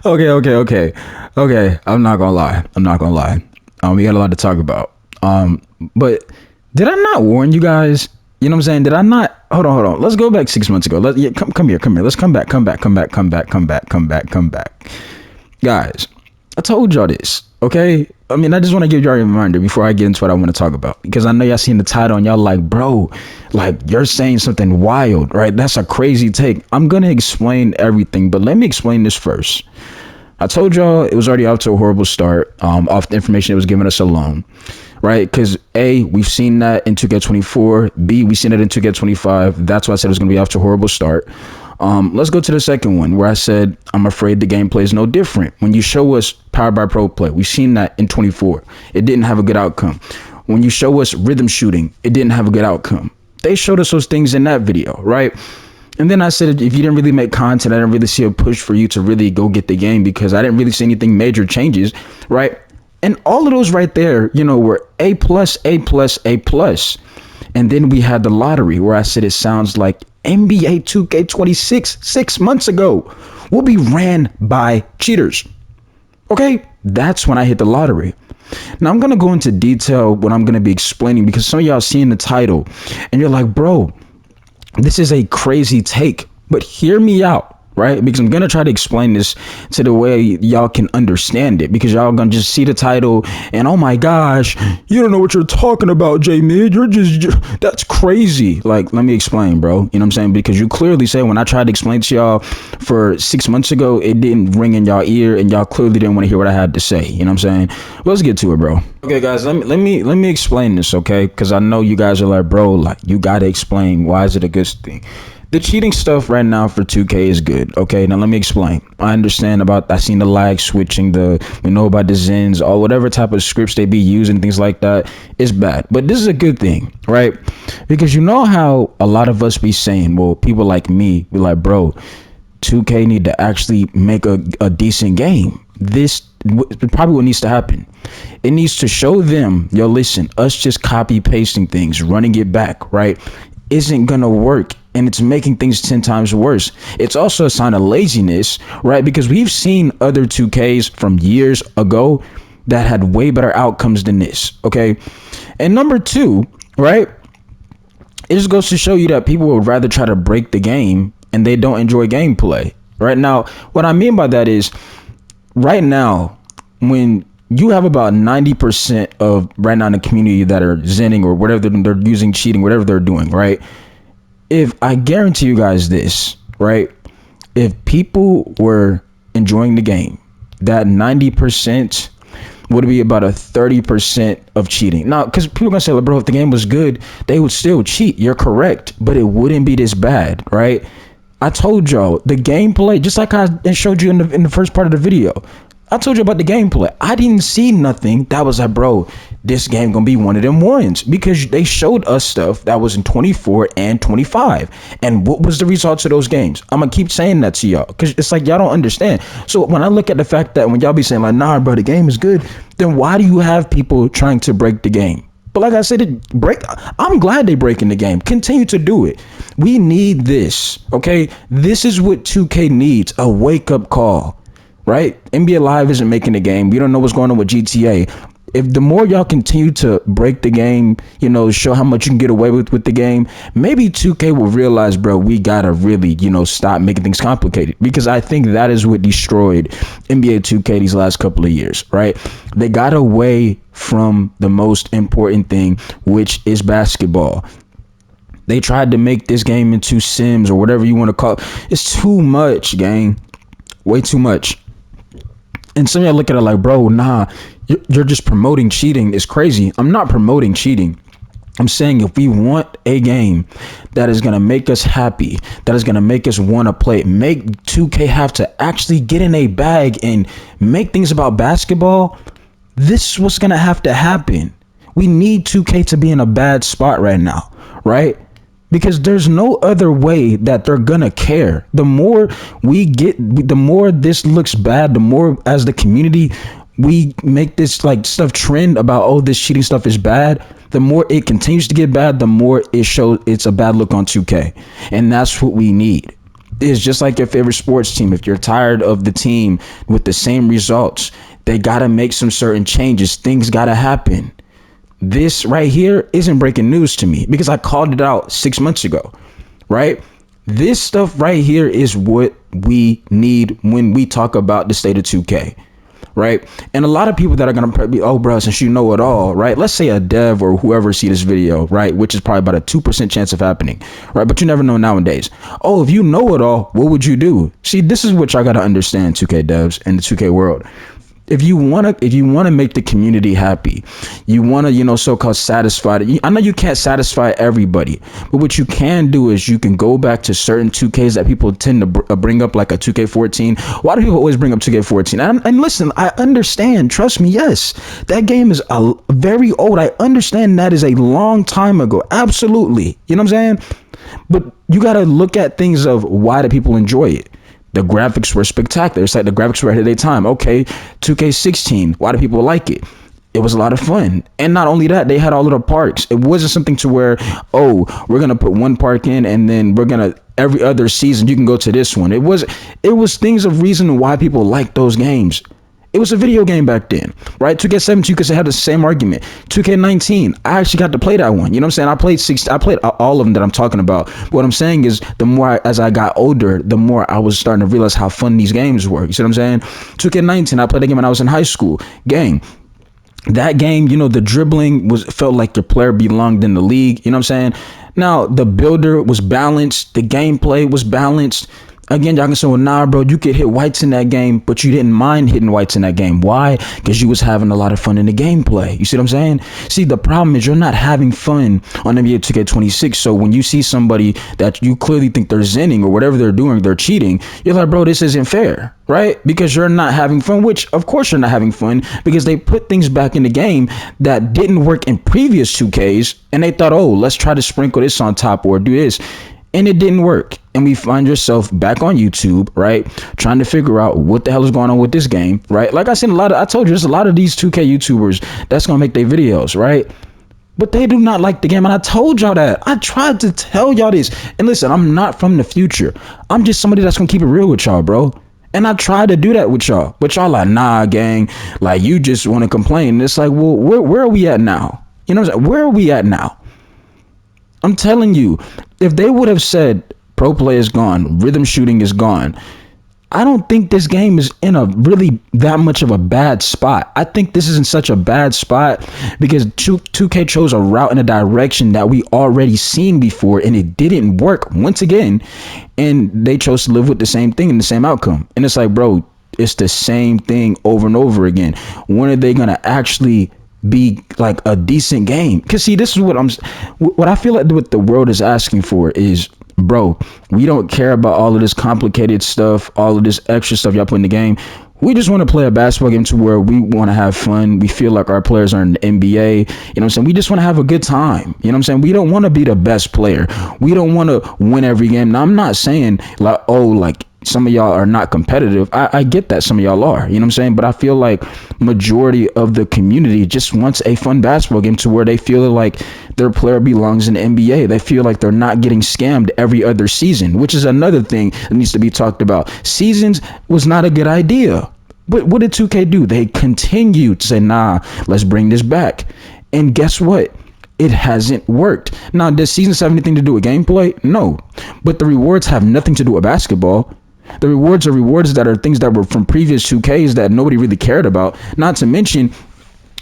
Okay. I'm not gonna lie. We got a lot to talk about. But did I not warn you guys? You know what I'm saying? Did I not? Hold on. Let's go back 6 months ago. Come here. Let's come back. Guys, I told y'all this, okay? I mean, I just want to give y'all a reminder before I get into what I want to talk about, because I know y'all seen the title and y'all like, bro, like, you're saying something wild, right? That's a crazy take. I'm going to explain everything, but let me explain this first. I told y'all it was already off to a horrible start, off the information that was given us alone, right? Because A, we've seen that in 2K24. B, we've seen it in 2K25. That's why I said it was going to be off to a horrible start. Let's go to the second one where I said, I'm afraid the gameplay is no different. When you show us Powered by Pro Play, we've seen that in 24. It didn't have a good outcome. When you show us rhythm shooting, it didn't have a good outcome. They showed us those things in that video, right? And then I said, if you didn't really make content, I didn't really see a push for you to really go get the game, because I didn't really see anything major changes, right? And all of those right there, you know, were A+. And then we had the lottery where I said it sounds like NBA 2K26 6 months ago will be ran by cheaters. Okay, that's when I hit the lottery. Now I'm going to go into detail what I'm going to be explaining, because some of y'all seeing the title and you're like, bro, this is a crazy take, but hear me out. Right? Because I'm going to try to explain this to the way y'all can understand it, because y'all going to just see the title and, oh my gosh, you don't know what you're talking about, J-Mid. That's crazy. Like, let me explain, bro. You know what I'm saying? Because you clearly say when I tried to explain to y'all for 6 months ago, it didn't ring in y'all ear and y'all clearly didn't want to hear what I had to say. You know what I'm saying? Let's get to it, bro. Okay, guys, let me explain this, okay? Because I know you guys are like, bro, like, you got to explain. Why is it a good thing? The cheating stuff right now for 2K is good. Okay, now let me explain. I understand I seen the lag switching, we know about the Zens, or whatever type of scripts they be using, things like that. It's bad. But this is a good thing, right? Because you know how a lot of us be saying, well, people like me be like, bro, 2K need to actually make a decent game. This probably what needs to happen. It needs to show them, yo, listen, us just copy pasting things, running it back, right, isn't gonna work, and it's making things 10 times worse. It's also a sign of laziness, right? Because we've seen other 2Ks from years ago that had way better outcomes than this, okay? And number two, right, it just goes to show you that people would rather try to break the game and they don't enjoy gameplay. Right now, what I mean by that is, right now, when you have about 90% of right now in the community that are zenning or whatever they're using, cheating, whatever they're doing, right? If I guarantee you guys this, right? If people were enjoying the game, that 90% would be about a 30% of cheating. Now, because people are gonna say, like, bro, if the game was good, they would still cheat. You're correct, but it wouldn't be this bad, right? I told y'all the gameplay, just like I showed you in the first part of the video. I told you about the gameplay. I didn't see nothing that was like, bro, this game gonna be one of them ones, because they showed us stuff that was in 24 and 25. And what was the results of those games? I'm gonna keep saying that to y'all, because it's like y'all don't understand. So when I look at the fact that when y'all be saying like, nah, bro, the game is good, then why do you have people trying to break the game? But like I said, I'm glad they breaking the game. Continue to do it. We need this, okay? This is what 2K needs, a wake-up call. Right? NBA Live isn't making the game. We don't know what's going on with GTA. If the more y'all continue to break the game, you know, show how much you can get away with the game, maybe 2K will realize, bro, we gotta really, you know, stop making things complicated. Because I think that is what destroyed NBA 2K these last couple of years, right? They got away from the most important thing, which is basketball. They tried to make this game into Sims or whatever you want to call it. It's too much, gang. Way too much. And some of y'all look at it like, bro, nah, you're just promoting cheating. It's crazy. I'm not promoting cheating. I'm saying if we want a game that is going to make us happy, that is going to make us want to play, make 2K have to actually get in a bag and make things about basketball, this is what's going to have to happen. We need 2K to be in a bad spot right now, right? Because there's no other way that they're gonna care. The more we get, the more this looks bad, the more as the community, we make this like stuff trend about, oh, this cheating stuff is bad, the more it continues to get bad, the more it shows it's a bad look on 2K. And that's what we need. It's just like your favorite sports team. If you're tired of the team with the same results, they got to make some certain changes. Things got to happen. This right here isn't breaking news to me because I called it out 6 months ago, right? This stuff right here is what we need when we talk about the state of 2K, right? And a lot of people that are going to be, oh, bro, since you know it all, right? Let's say a dev or whoever see this video, right? Which is probably about a 2% chance of happening, right? But you never know nowadays. Oh, if you know it all, what would you do? See, this is what y'all got to understand, 2K devs and the 2K world. If you want to make the community happy, you want to, so-called satisfy it. I know you can't satisfy everybody, but what you can do is you can go back to certain 2Ks that people tend to bring up, like a 2K14. Why do people always bring up 2K14? And listen, I understand. Trust me. Yes, that game is very old. I understand that is a long time ago. Absolutely. You know what I'm saying? But you got to look at things of why do people enjoy it. The graphics were spectacular. It's like the graphics were ahead of their time. Okay, 2K16. Why do people like it? It was a lot of fun. And not only that, they had all of the parks. It wasn't something to where, oh, we're going to put one park in and then we're going to, every other season, you can go to this one. It was things of reason why people like those games. It was a video game back then, right? 2K17, you could have the same argument. 2K19, I actually got to play that one. You know what I'm saying? I played all of them that I'm talking about. What I'm saying is the more as I got older, the more I was starting to realize how fun these games were. You see what I'm saying? 2K19, I played the game when I was in high school. Gang. That game, the dribbling felt like your player belonged in the league. You know what I'm saying? Now, the builder was balanced. The gameplay was balanced. Again, y'all can say, well, nah, bro, you could hit whites in that game, but you didn't mind hitting whites in that game. Why? Because you was having a lot of fun in the gameplay. You see what I'm saying? See, the problem is you're not having fun on NBA 2K26. So when you see somebody that you clearly think they're zenning or whatever they're doing, they're cheating, you're like, bro, this isn't fair, right? Because you're not having fun, which of course you're not having fun because they put things back in the game that didn't work in previous 2Ks. And they thought, oh, let's try to sprinkle this on top or do this. And it didn't work. And we find yourself back on YouTube, right? Trying to figure out what the hell is going on with this game, right? Like I said, I told you, there's a lot of these 2K YouTubers that's going to make their videos, right? But they do not like the game. And I told y'all that. I tried to tell y'all this. And listen, I'm not from the future. I'm just somebody that's going to keep it real with y'all, bro. And I tried to do that with y'all. But y'all like, nah, gang. Like, you just want to complain. And it's like, well, where are we at now? You know what I'm saying? Where are we at now? I'm telling you, if they would have said pro play is gone, rhythm shooting is gone, I don't think this game is in a really that much of a bad spot. I think this is in such a bad spot because 2K chose a route in a direction that we already seen before and it didn't work once again. And they chose to live with the same thing and the same outcome. And it's like, bro, it's the same thing over and over again. When are they going to actually be like a decent game? Because see, this is what I feel like what the world is asking for is, bro, we don't care about all of this complicated stuff, all of this extra stuff y'all put in the game. We just want to play a basketball game to where we want to have fun. We feel like our players are in the NBA. You know what I'm saying? We just want to have a good time. You know what I'm saying? We don't want to be the best player. We don't want to win every game. Now, I'm not saying like, oh, like some of y'all are not competitive. I get that some of y'all are, you know what I'm saying? But I feel like majority of the community just wants a fun basketball game to where they feel like their player belongs in the NBA. They feel like they're not getting scammed every other season, which is another thing that needs to be talked about. Seasons was not a good idea. But what did 2K do? They continued to say, nah, let's bring this back. And guess what? It hasn't worked. Now, does season 7 anything to do with gameplay? No. But the rewards have nothing to do with basketball. The rewards are rewards that are things that were from previous 2Ks that nobody really cared about. Not to mention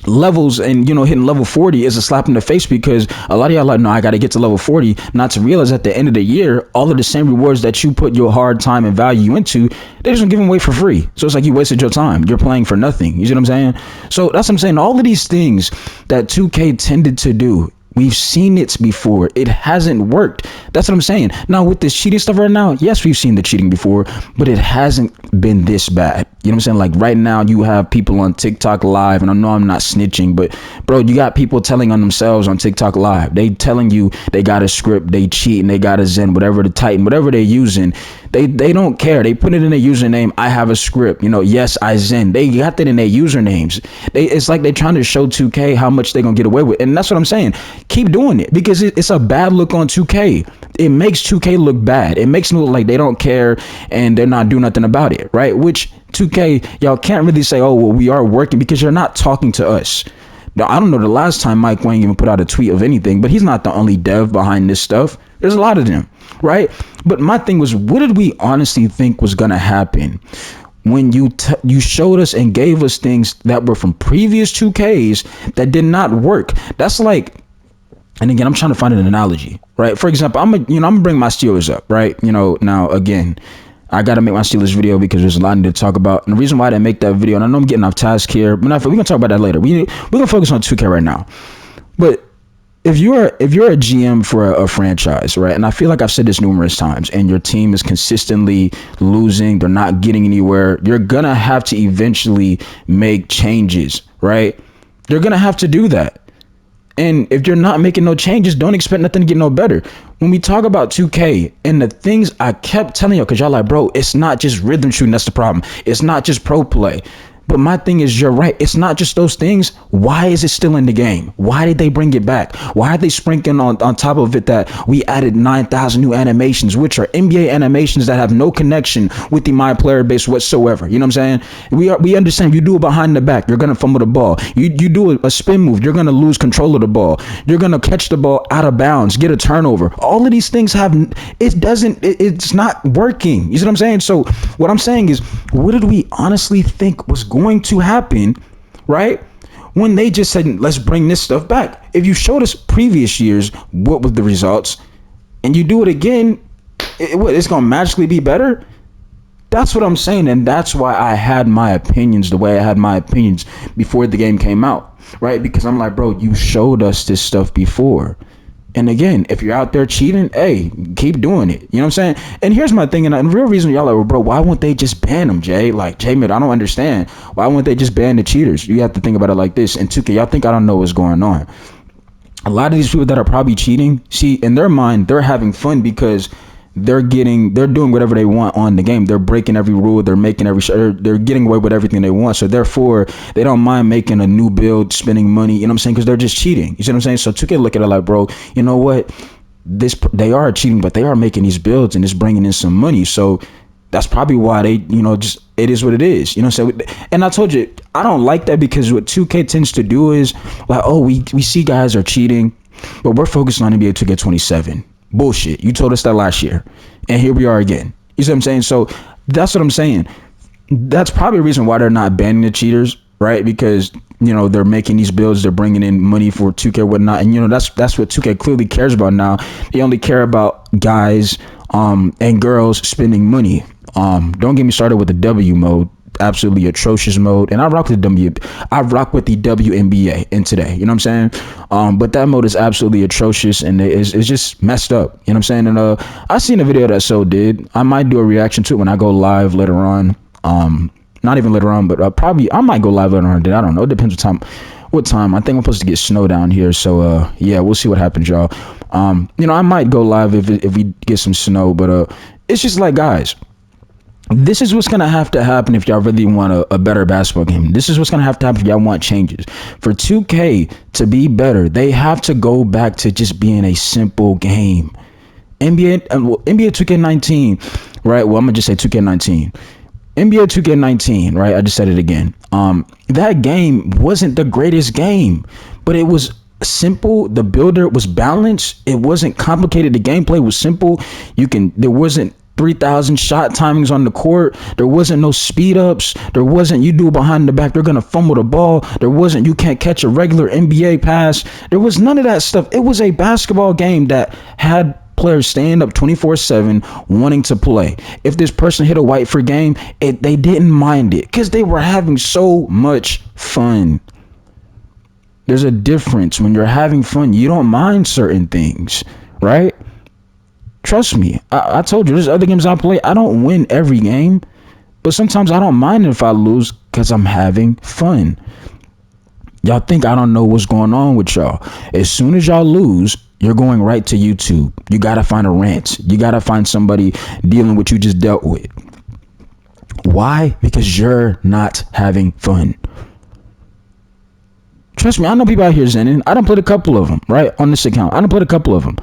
levels, and hitting level 40 is a slap in the face because a lot of y'all are like, no, I got to get to level 40, not to realize at the end of the year, all of the same rewards that you put your hard time and value into, they just give them away for free. So it's like you wasted your time. You're playing for nothing. You see what I'm saying? So that's what I'm saying. All of these things that 2K tended to do, we've seen it before. It hasn't worked. That's what I'm saying. Now with this cheating stuff right now, yes, we've seen the cheating before, but it hasn't been this bad. You know what I'm saying? Like right now you have people on TikTok live, and I know I'm not snitching, but bro, you got people telling on themselves on TikTok live. They telling you they got a script, they cheat, and they got a Zen, whatever the Titan, whatever they're using. They don't care. They put it in their username. I have a script. Yes, I zen. They got that in their usernames. It's like they're trying to show 2K how much they're gonna get away with, and that's what I'm saying. Keep doing it because it's a bad look on 2K. It makes 2K look bad. It makes them look like they don't care and they're not doing nothing about it, right? Which 2K, y'all can't really say, oh, well, we are working because you're not talking to us. Now, I don't know the last time Mike Wang even put out a tweet of anything, but he's not the only dev behind this stuff. There's a lot of them, right? But my thing was, what did we honestly think was going to happen when you showed us and gave us things that were from previous 2Ks that did not work? That's like, and again, I'm trying to find an analogy, right? For example, I'm gonna bring my Steelers up, right? Now again, I got to make my Steelers video because there's a lot to talk about. And the reason why I didn't make that video, and I know I'm getting off task here, but we're going to talk about that later. We're going to focus on 2K right now. But if you're a GM for a franchise, right, and I feel like I've said this numerous times, and your team is consistently losing, they're not getting anywhere, you're going to have to eventually make changes, right? You're going to have to do that. And if you're not making no changes, don't expect nothing to get no better. When we talk about 2K and the things I kept telling you, because y'all like, bro, it's not just rhythm shooting. That's the problem. It's not just pro play. But my thing is, you're right. It's not just those things. Why is it still in the game? Why did they bring it back? Why are they sprinkling on top of it that we added 9,000 new animations, which are NBA animations that have no connection with the My Player base whatsoever? You know what I'm saying? We understand you do it behind the back, you're going to fumble the ball. You do a spin move, you're going to lose control of the ball. You're going to catch the ball out of bounds, get a turnover. All of these things it's not working. You see what I'm saying? So what I'm saying is, what did we honestly think was going to happen, right, when they just said, let's bring this stuff back? If you showed us previous years what was the results and you do it again, it's gonna magically be better? That's what I'm saying. And that's why I had my opinions the way I had my opinions before the game came out, right? Because I'm like, bro, you showed us this stuff before. And again, if you're out there cheating, hey, keep doing it. You know what I'm saying? And here's my thing. And the real reason y'all like, well, bro, why won't they just ban them, Jay? Like, J-Mid, I don't understand. Why won't they just ban the cheaters? You have to think about it like this. And 2K, y'all think I don't know what's going on. A lot of these people that are probably cheating, see, in their mind, they're having fun because they're doing whatever they want on the game. They're breaking every rule. They're getting away with everything they want. So therefore, they don't mind making a new build, spending money, you know what I'm saying? Because they're just cheating. You see what I'm saying? So 2K look at it like, bro, you know what? They are cheating, but they are making these builds and it's bringing in some money. So that's probably why they, just, it is what it is. You know what I'm saying? And I told you, I don't like that because what 2K tends to do is like, oh, we see guys are cheating, but we're focused on NBA 2K27. Bullshit. You told us that last year, and here we are again. You see what I'm saying? So that's what I'm saying. That's probably the reason why they're not banning the cheaters, right? Because they're making these builds, they're bringing in money for 2K and whatnot, and that's what 2K clearly cares about now. They only care about guys and girls spending money. Don't get me started with the W mode. Absolutely atrocious mode, and I rock with the WNBA in today, you know what I'm saying? But that mode is absolutely atrocious, and it's just messed up, you know what I'm saying? And I seen a video that So did. I might do a reaction to it when I go live later on. Not even later on, but probably I might go live later on. I don't know, it depends what time. I think I'm supposed to get snow down here, so yeah, we'll see what happens, y'all. I might go live if we get some snow, but it's just like, guys, this is what's going to have to happen if y'all really want a better basketball game. This is what's going to have to happen if y'all want changes. For 2K to be better, they have to go back to just being a simple game. NBA 2K19, right? Well, I'm going to just say 2K19. NBA 2K19, right? I just said it again. That game wasn't the greatest game, but it was simple. The builder was balanced. It wasn't complicated. The gameplay was simple. There wasn't 3,000 shot timings on the court. There wasn't no speed ups. There wasn't you do it behind the back, they're gonna fumble the ball. There wasn't you can't catch a regular NBA pass. There was none of that stuff. It was a basketball game that had players staying up 24/7 wanting to play. If this person hit a white for game, they didn't mind it because they were having so much fun. There's a difference. When you're having fun, you don't mind certain things, right? Trust me, I told you, there's other games I play. I don't win every game, but sometimes I don't mind if I lose because I'm having fun. Y'all think I don't know what's going on with y'all. As soon as y'all lose, You're going right to YouTube. You gotta find a rant. You gotta find somebody dealing with what you just dealt with. Why? Because you're not having fun. Trust me, I know people out here zenning. I done played a couple of them, right? On this account. I done played a couple of them.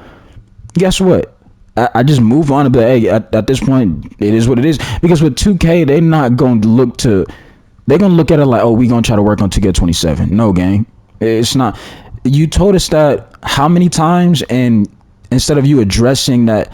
Guess what? I just move on and be like, hey, at this point, it is what it is. Because with 2K, they're not going to look to, they're going to look at it like, oh, we going to try to work on 2K27. No, gang. It's not. You told us that how many times, and instead of you addressing that,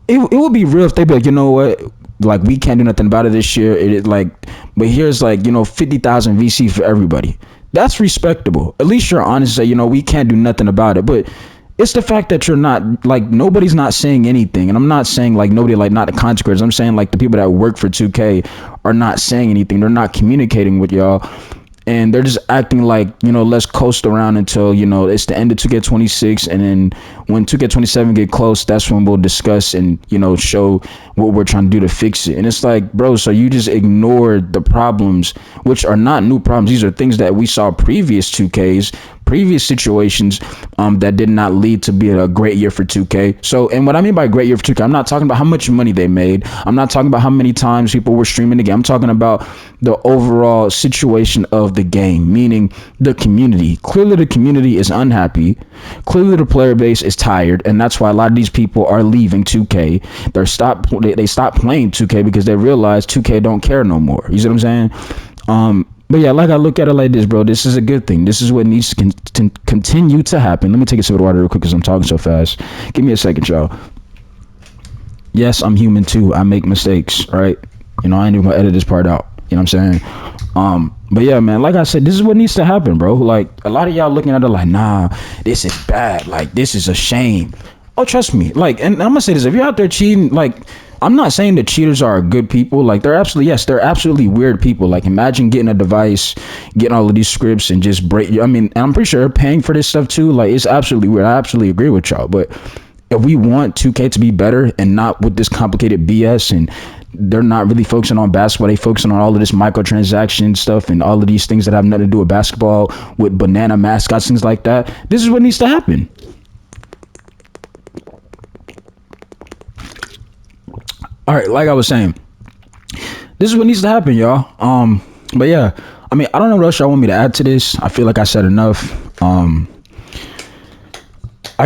it would be real if they be like, you know what? Like, we can't do nothing about it this year. It like, but here's like, 50,000 VC for everybody. That's respectable. At least you're honest and say, we can't do nothing about it. But it's the fact that you're not, like, nobody's not saying anything. And I'm not saying like nobody, like, not the content creators. I'm saying like the people that work for 2K are not saying anything. They're not communicating with y'all. And they're just acting like, let's coast around until, it's the end of 2K26. And then when 2K27 get close, that's when we'll discuss and, show what we're trying to do to fix it. And it's like, bro, so you just ignored the problems, which are not new problems. These are things that we saw previous 2Ks, previous situations that did not lead to be a great year for 2K. So, and what I mean by great year for 2K, I'm not talking about how much money they made. I'm not talking about how many times people were streaming the game. I'm talking about the overall situation of the game, meaning the community. Clearly the community is unhappy. Clearly the player base is tired, and that's why a lot of these people are leaving 2K. They stopped playing 2K because they realize 2K don't care no more. You see what I'm saying? But yeah, like, I look at it like this, bro. This is a good thing. This is what needs to continue to happen. Let me take a sip of water real quick because I'm talking so fast. Give me a second, y'all. Yes, I'm human too. I make mistakes, right? I ain't even gonna edit this part out. You know what I'm saying? But yeah, man, like I said, this is what needs to happen, bro. Like, a lot of y'all looking at it like, nah, this is bad. Like, this is a shame. Oh, trust me. Like, and I'm gonna say this: if you're out there cheating, like, I'm not saying that cheaters are good people. Like, they're absolutely weird people. Like, imagine getting a device, getting all of these scripts, and just break. I mean, and I'm pretty sure paying for this stuff too. Like, it's absolutely weird. I absolutely agree with y'all. But if we want 2K to be better and not with this complicated BS, and they're not really focusing on basketball, they focusing on all of this microtransaction stuff and all of these things that have nothing to do with basketball, with banana mascots, things like that. This is what needs to happen. All right, like I was saying, this is what needs to happen, y'all. But yeah, I mean, I don't know what else y'all want me to add to this. I feel like I said enough. I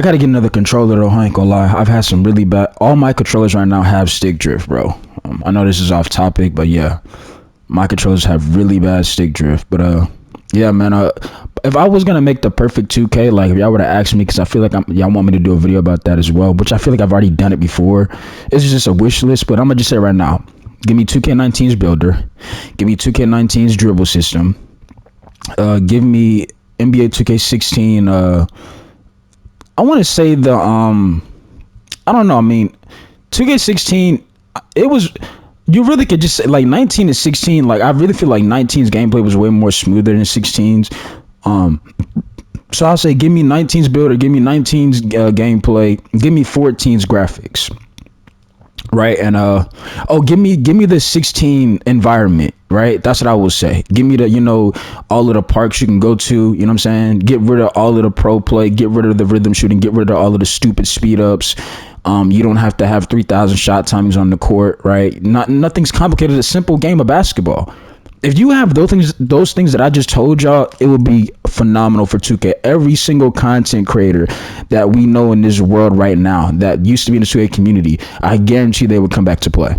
gotta get another controller though. I ain't gonna lie. I've had some really bad. All my controllers right now have stick drift, bro. I know this is off topic, but yeah, my controllers have really bad stick drift. But yeah, man. If I was gonna make the perfect 2K, like, if y'all would have asked me, because I feel like y'all want me to do a video about that as well, which I feel like I've already done it before. It's just a wish list, but I'm gonna just say right now, give me 2K19's builder, give me 2K19's dribble system, give me NBA 2K16. I want to say the I don't know. I mean, 2K16, it was. You really could just say, like, 19 and 16. Like, I really feel like 19's gameplay was way more smoother than 16's. So I'll say, give me 19's builder, give me 19's gameplay, give me 14's graphics, right? And give me the 16 environment, right? That's what I will say. Give me the, all of the parks you can go to, you know what I'm saying? Get rid of all of the pro play, get rid of the rhythm shooting, get rid of all of the stupid speed ups. You don't have to have 3,000 shot timings on the court, right? Nothing's complicated. A simple game of basketball. If you have those things that I just told y'all, it would be phenomenal for 2K. Every single content creator that we know in this world right now that used to be in the 2K community, I guarantee they would come back to play.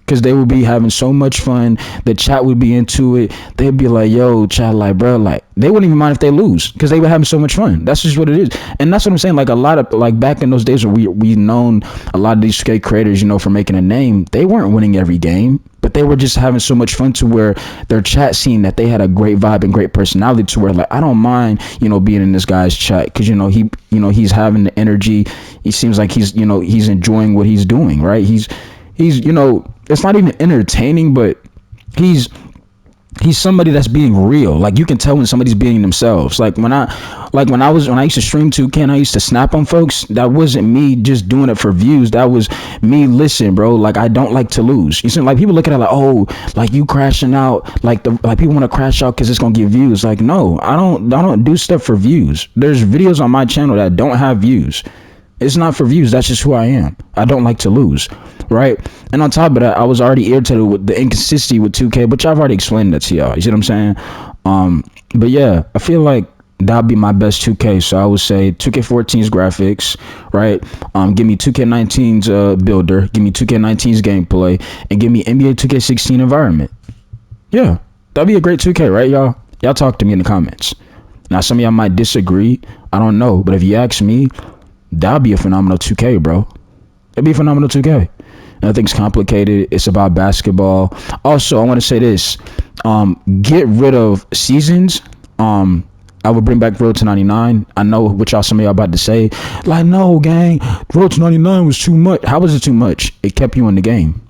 Because they would be having so much fun. The chat would be into it. They'd be like, yo, chat, like, bro, like, they wouldn't even mind if they lose because they were having so much fun. That's just what it is. And that's what I'm saying. Like, a lot of, like, back in those days where we known a lot of these skate creators, for making a name, they weren't winning every game, but they were just having so much fun to where their chat scene that they had a great vibe and great personality to where, like, I don't mind, being in this guy's chat because, he's having the energy. He seems like he's enjoying what he's doing, right? He's it's not even entertaining, but he's He's somebody that's being real. Like, you can tell when somebody's being themselves. Like when I used to stream 2K and I used to snap on folks, that wasn't me just doing it for views. That was me. Listen, bro, like, I don't like to lose. You see, like, people look at it like, oh, like, you crashing out, like people want to crash out because it's gonna get views. Like, no, I don't do stuff for views. There's videos on my channel that don't have views. It's not for views. That's just who I am. I don't like to lose, right? And on top of that, I was already irritated with the inconsistency with 2K, but I've already explained that to y'all. You see what I'm saying? But yeah, I feel like that'd be my best 2K. So I would say 2K14's graphics, right? Give me 2K19's builder, give me 2K19's gameplay, and give me NBA 2K16 environment. Yeah, that'd be a great 2K, right, y'all? Y'all talk to me in the comments. Now, some of y'all might disagree. I don't know, but if you ask me, that'd be a phenomenal 2K, bro. It'd be a phenomenal 2K. Nothing's complicated. It's about basketball. Also, I want to say this. Get rid of seasons. I would bring back Road to 99. I know what some of y'all about to say. Like, no, gang. Road to 99 was too much. How was it too much? It kept you in the game.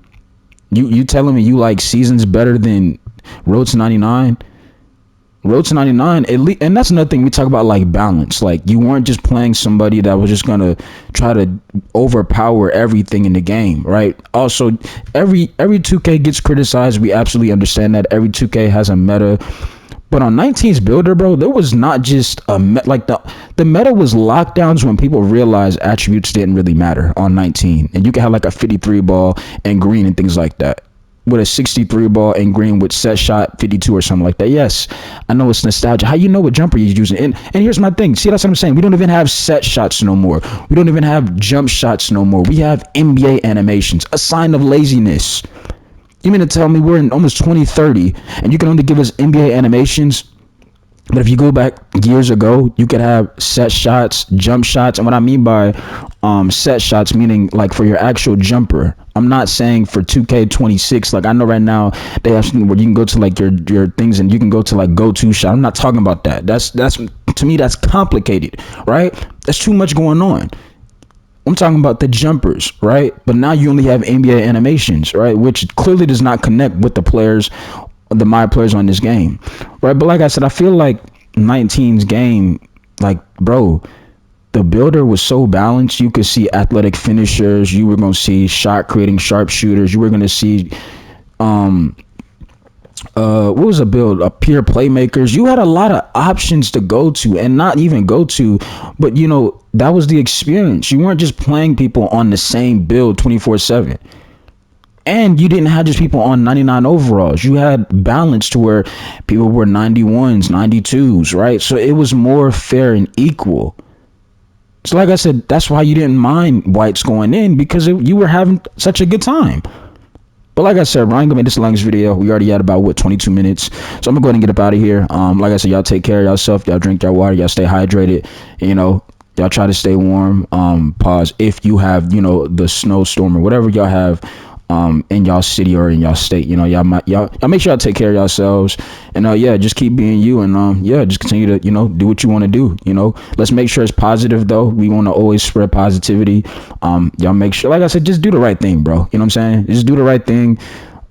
You telling me you like seasons better than Road to 99? Road to 99, at least, and that's another thing we talk about, like balance. Like, you weren't just playing somebody that was just gonna try to overpower everything in the game, right? Also, every 2K gets criticized. We absolutely understand that. Every 2K has a meta, but on 19's builder, bro, there was not just like the meta was lockdowns when people realized attributes didn't really matter on 19, and you can have like a 53 ball and green and things like that, with a 63 ball and green with set shot 52 or something like that. Yes, I know it's nostalgia. How you know what jumper you're using? And here's my thing. See, that's what I'm saying. We don't even have set shots no more. We don't even have jump shots no more. We have NBA animations, a sign of laziness. You mean to tell me we're in almost 2030 and you can only give us NBA animations? But if you go back years ago, you could have set shots, jump shots. And what I mean by set shots, meaning like for your actual jumper. I'm not saying for 2K26. Like, I know right now they have something where you can go to like your things and you can go to like go-to shot. I'm not talking about that. That's to me, that's complicated, right? That's too much going on. I'm talking about the jumpers, right? But now you only have NBA animations, right? Which clearly does not connect with the players, my players on this game, right? But like I said, I feel like 19's game, like, bro, the builder was so balanced. You could see athletic finishers. You were going to see shot creating sharpshooters. You were going to see, what was a build? Pure playmakers. You had a lot of options to go to, and not even go to, but you know, that was the experience. You weren't just playing people on the same build 24/7. And you didn't have just people on 99 overalls. You had balance to where people were 91s, 92s, right? So it was more fair and equal. So like I said, that's why you didn't mind whites going in, because you were having such a good time. But like I said, bro, I ain't gonna make this the longest video. We already had about 22 minutes. So I'm gonna go ahead and get up out of here. Like I said, y'all take care of yourself. Y'all drink your water. Y'all stay hydrated. You know, y'all try to stay warm. Pause if you have, you know, the snowstorm or whatever y'all have in y'all city or in y'all state. You know, y'all make sure y'all take care of yourselves, and yeah, just keep being you, and yeah, just continue to, you know, do what you want to do. You know, let's make sure it's positive though. We want to always spread positivity. Y'all make sure, like I said, just do the right thing, bro. You know what I'm saying? Just do the right thing.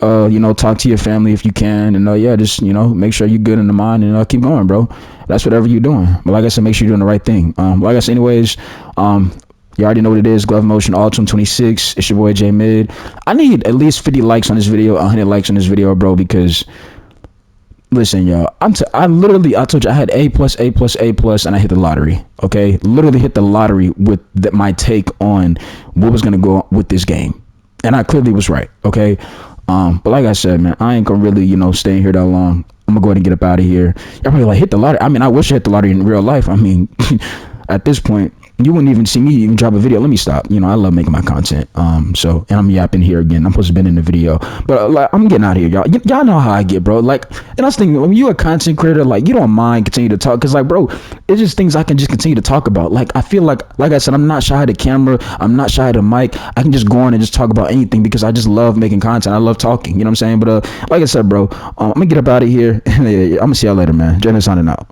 You know, talk to your family if you can, and yeah, just, you know, make sure you're good in the mind, and keep going, bro. That's whatever you're doing. But like I said, make sure you're doing the right thing. Like I said, anyways, you already know what it is. Glove Motion Autumn 26. It's your boy J Mid. I need at least 50 likes on this video, 100 likes on this video, bro, because listen, y'all, I told you I had A+, and I hit the lottery. Okay, literally hit the lottery with my take on what was gonna go with this game, and I clearly was right. Okay, but like I said, man, I ain't gonna really, you know, stay in here that long. I'm gonna go ahead and get up out of here. Y'all probably like, hit the lottery. I mean, I wish I hit the lottery in real life. I mean, at this point, you wouldn't even see me even drop a video. Let me stop. You know, I love making my content. So, and I'm yapping here again. I'm supposed to have been in the video, but like, I'm getting out of here, y'all. Y'all know how I get, bro. Like, and I was thinking, when you're a content creator, like, you don't mind continue to talk, because like, bro, it's just things I can just continue to talk about. Like, I feel like I said, I'm not shy of the camera. I'm not shy of the mic. I can just go on and just talk about anything, because I just love making content. I love talking. You know what I'm saying? But like I said, bro, I'm gonna get up out of here. I'm gonna see y'all later, man. Jenna signing out.